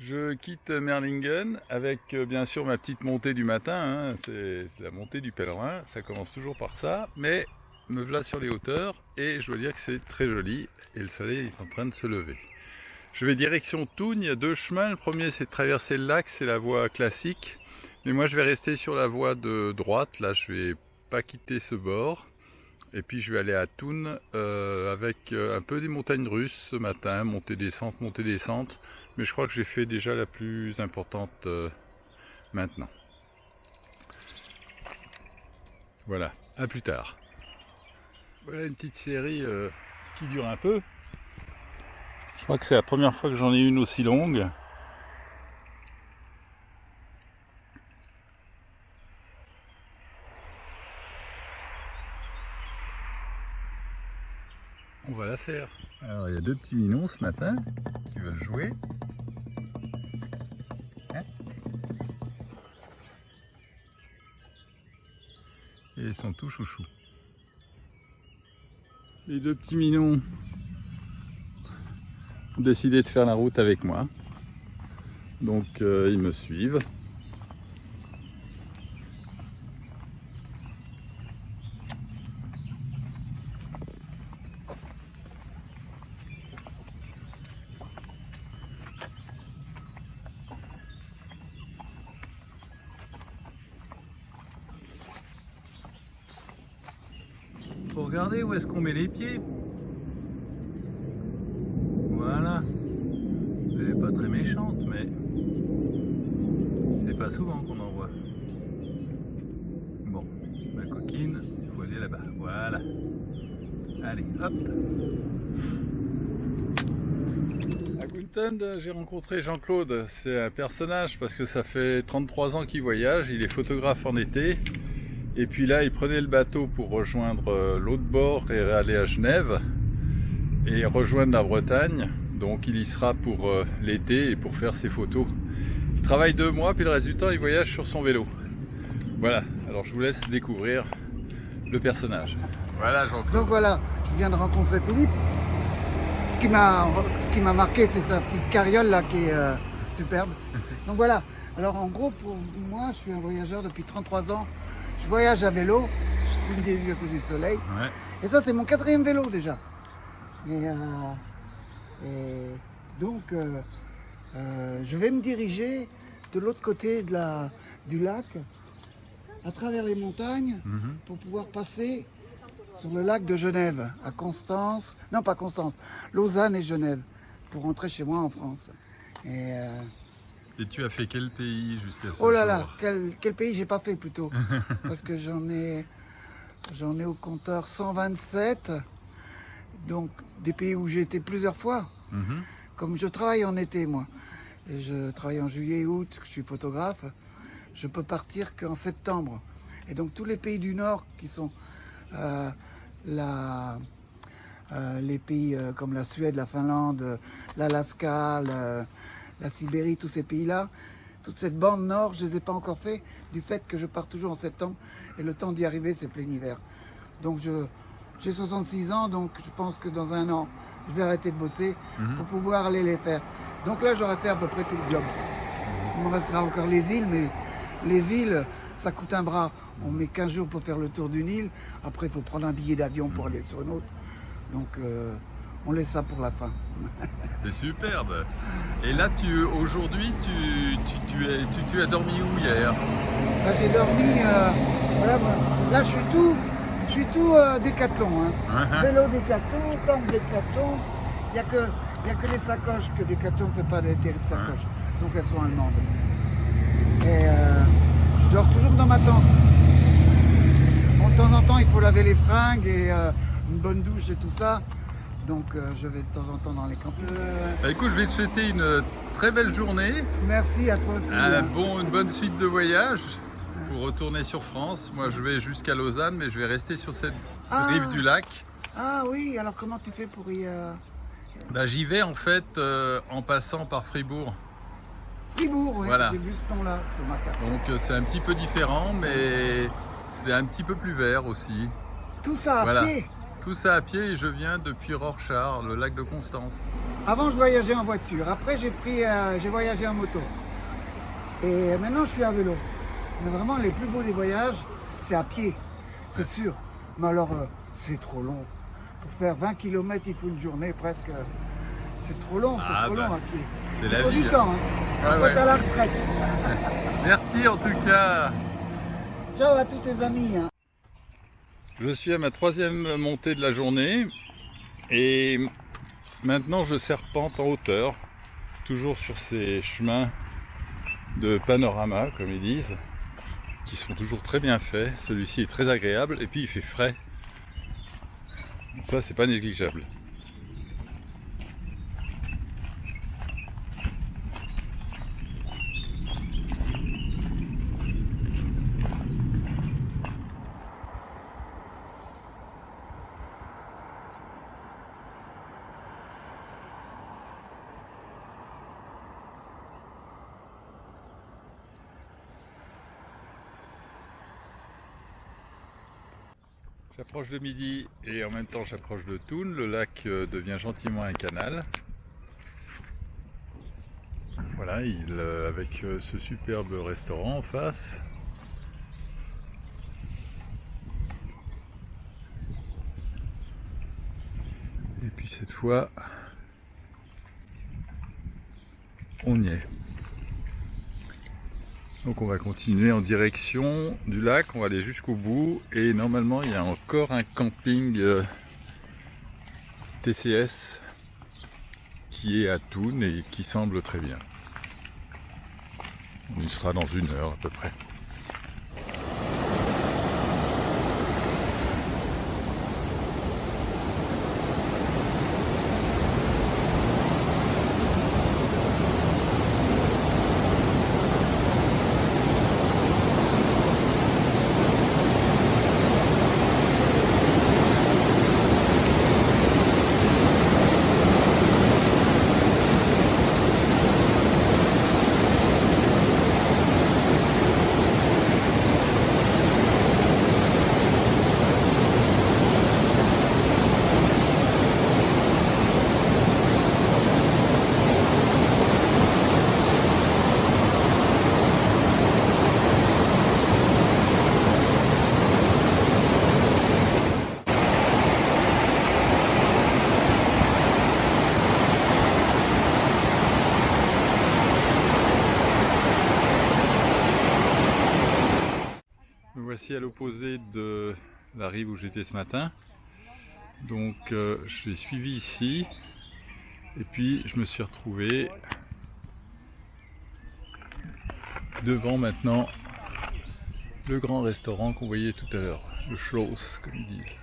Je quitte Merlingen avec bien sûr ma petite montée du matin, hein. C'est la montée du pèlerin, ça commence toujours par ça, mais me voilà sur les hauteurs et je dois dire que c'est très joli et le soleil est en train de se lever. Je vais direction Thun, il y a deux chemins, le premier c'est de traverser le lac, c'est la voie classique, mais moi je vais rester sur la voie de droite, là je vais pas quitter ce bord. Et puis je vais aller à Thun avec un peu des montagnes russes ce matin, montée-descente, mais je crois que j'ai fait déjà la plus importante maintenant. Voilà, à plus tard. Voilà une petite série qui dure un peu. Je crois que c'est la première fois que j'en ai une aussi longue. On va la faire. Alors il y a deux petits minons ce matin qui veulent jouer. Hein, et ils sont tout chouchous. Les deux petits minons ont décidé de faire la route avec moi. Donc ils me suivent. Faut regarder où est-ce qu'on met les pieds. Voilà. Elle n'est pas très méchante, mais c'est pas souvent qu'on en voit. Bon, ma coquine, il faut aller là-bas. Voilà. Allez, hop. À Guntend, j'ai rencontré Jean-Claude. C'est un personnage parce que ça fait 33 ans qu'il voyage. Il est photographe en été. Et puis là, il prenait le bateau pour rejoindre l'autre bord et aller à Genève et rejoindre la Bretagne. Donc il y sera pour l'été et pour faire ses photos. Il travaille 2 mois, puis le reste du temps, il voyage sur son vélo. Voilà, alors je vous laisse découvrir le personnage. Voilà Jean-Claude. Donc voilà, je viens de rencontrer Philippe. Ce qui m'a marqué, c'est sa petite carriole là qui est superbe. Donc voilà, alors en gros, pour moi, je suis un voyageur depuis 33 ans. Je voyage à vélo, je cligne des yeux à cause du soleil. Ouais. Et ça, c'est mon 4e vélo déjà. Et donc, je vais me diriger de l'autre côté du lac, à travers les montagnes, pour pouvoir passer sur le lac de Genève, à Constance, non pas Constance, Lausanne et Genève, pour rentrer chez moi en France. Et tu as fait quel pays jusqu'à ce jour? Oh là là, quel pays j'ai pas fait plutôt, parce que j'en ai au compteur 127, donc des pays où j'ai été plusieurs fois. Comme je travaille en été moi, et je travaille en juillet et août, je suis photographe, je peux partir qu'en septembre. Et donc tous les pays du Nord qui sont les pays comme la Suède, la Finlande, l'Alaska, la Sibérie, tous ces pays-là, toute cette bande nord, je ne les ai pas encore fait du fait que je pars toujours en septembre et le temps d'y arriver, c'est plein hiver. Donc j'ai 66 ans, donc je pense que dans 1 an, je vais arrêter de bosser pour pouvoir aller les faire. Donc là, j'aurais fait à peu près tout le job. Il me restera encore les îles, mais les îles, ça coûte un bras. On met 15 jours pour faire le tour d'une île. Après, il faut prendre un billet d'avion pour aller sur une autre. Donc, on laisse ça pour la fin. C'est superbe. Et là, aujourd'hui, tu as dormi où hier? Là, j'ai dormi. Voilà, là, je suis tout Décathlon. Hein. Vélo Décathlon, tank Décathlon. Il n'y a que les sacoches que Décathlon ne fait pas des terribles sacoches. Donc, elles sont allemandes. Et je dors toujours dans ma tente. De temps en temps, il faut laver les fringues et une bonne douche et tout ça. Donc je vais de temps en temps dans les campings. Écoute, je vais te souhaiter une très belle journée. Merci à toi aussi. Une bonne suite de voyage pour retourner sur France. Moi, je vais jusqu'à Lausanne, mais je vais rester sur cette rive du lac. Ah oui, alors comment tu fais pour y... J'y vais en fait en passant par Fribourg. Fribourg, oui, voilà. J'ai vu ce nom-là sur ma carte. Donc c'est un petit peu différent, mais c'est un petit peu plus vert aussi. Tout ça à pied? Tout ça à pied et je viens depuis Rorschach, le lac de Constance. Avant, je voyageais en voiture. Après, j'ai voyagé en moto. Et maintenant, je suis à vélo. Mais vraiment, les plus beaux des voyages, c'est à pied, c'est sûr. Mais alors, c'est trop long. Pour faire 20 km, il faut une journée presque. C'est trop long, long à pied. C'est Il la faut vie. du temps. Hein. Ouais. À la retraite. Merci en tout cas. Ciao à tous tes amis. Hein. Je suis à ma 3e montée de la journée et maintenant je serpente en hauteur, toujours sur ces chemins de panorama, comme ils disent, qui sont toujours très bien faits. Celui-ci est très agréable et puis il fait frais. Ça, c'est pas négligeable. J'approche de midi et en même temps j'approche de Thun. Le lac devient gentiment un canal. Voilà, avec ce superbe restaurant en face. Et puis cette fois, on y est. Donc on va continuer en direction du lac, on va aller jusqu'au bout et normalement il y a encore un camping TCS qui est à Thun et qui semble très bien. On y sera dans 1 heure à peu près. Me voici à l'opposé de la rive où j'étais ce matin. Donc j'ai suivi ici et puis je me suis retrouvé devant maintenant le grand restaurant qu'on voyait tout à l'heure, le Schloss comme ils disent.